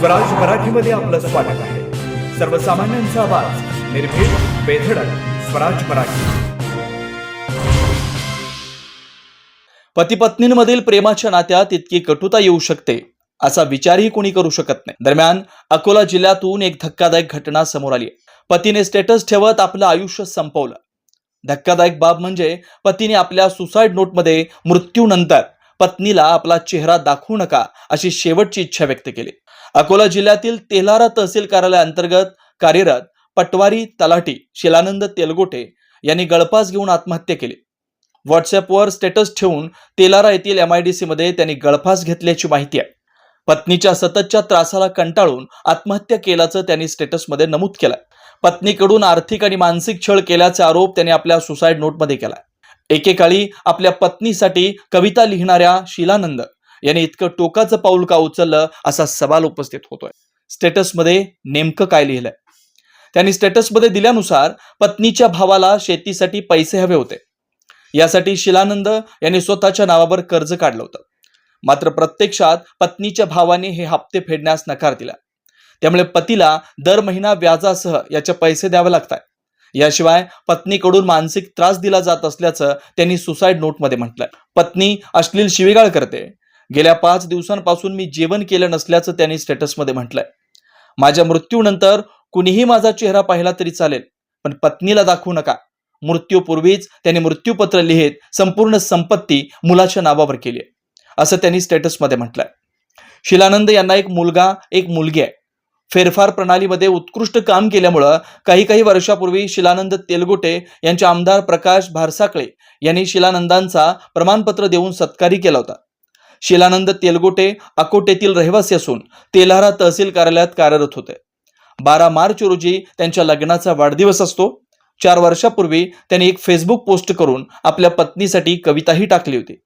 स्वराज मराठीमध्ये आपलं स्वागत आहे. सर्वसामान्यांचा आवाज, निर्भीड, बेधडक, स्वराज मराठी. पती पत्नींमधील प्रेमाच्या नात्यात इतकी कटुता येऊ शकते असा विचारही कोणी करू शकत नाही. दरम्यान अकोला जिल्ह्यातून एक धक्कादायक घटना समोर आली. पतीने स्टेटस ठेवत आपलं आयुष्य संपवलं. धक्कादायक बाब म्हणजे पतीने आपल्या सुसाईड नोटमध्ये मृत्यूनंतर पत्नीला आपला चेहरा दाखवू नका अशी शेवटची इच्छा व्यक्त केली. अकोला जिल्ह्यातील तेल्हारा तहसील कार्यालयाअंतर्गत कार्यरत पटवारी तलाठी शिलानंद तेलगोटे यांनी गळफास घेऊन आत्महत्या केली. व्हॉट्सअपवर स्टेटस ठेवून तेलारा येथील MIDC मध्ये त्यांनी गळफास घेतल्याची माहिती आहे. पत्नीच्या सततच्या त्रासाला कंटाळून आत्महत्या केल्याचं त्यांनी स्टेटसमध्ये नमूद केलं. पत्नीकडून आर्थिक आणि मानसिक छळ केल्याचा आरोप त्यांनी आपल्या सुसाईड नोटमध्ये केला. एकेकाळी आपल्या पत्नीसाठी कविता लिहिणाऱ्या शिलानंद यांनी इतकं टोकाचं पाऊल का उचललं असा सवाल उपस्थित होतोय. स्टेटसमध्ये नेमकं काय लिहिलंय? त्यांनी स्टेटसमध्ये दिल्यानुसार पत्नीच्या भावाला शेतीसाठी पैसे हवे होते. यासाठी शिलानंद यांनी स्वतःच्या नावावर कर्ज काढलं होतं. मात्र प्रत्यक्षात पत्नीच्या भावाने हे हप्ते फेडण्यास नकार दिला. त्यामुळे पतीला दर महिना व्याजासह याचे पैसे द्यावे लागतात. याशिवाय पत्नीकडून मानसिक त्रास दिला जात असल्याचं त्यांनी सुसाईड नोटमध्ये म्हटलंय. पत्नी अश्लील शिवीगाळ करते. गेल्या 5 दिवसांपासून मी जेवण केलं नसल्याचं त्यांनी स्टेटसमध्ये म्हटलंय. माझ्या मृत्यूनंतर कुणीही माझा चेहरा पाहिला तरी चालेल, पण पत्नीला दाखवू नका. मृत्यूपूर्वीच त्यांनी मृत्यूपत्र लिहित संपूर्ण संपत्ती मुलाच्या नावावर केली आहे असं त्यांनी स्टेटसमध्ये म्हटलंय. शिलानंद यांना एक मुलगा, एक मुलगी आहे. फेरफार प्रणालीमध्ये उत्कृष्ट काम केल्यामुळं काही वर्षापूर्वी शिलानंद तेलगोटे यांचे आमदार प्रकाश भारसाकळे यांनी शिलानंदांचा प्रमाणपत्र देऊन सत्कारही केला होता. शिलानंद तेलगोटे अकोटेतील रहिवासी असून तेल्हारा तहसील कार्यालयात कार्यरत होते. 12 मार्च रोजी त्यांच्या लग्नाचा वाढदिवस असतो. 4 वर्षापूर्वी त्यांनी एक फेसबुक पोस्ट करून आपल्या पत्नीसाठी कविताही टाकली होती.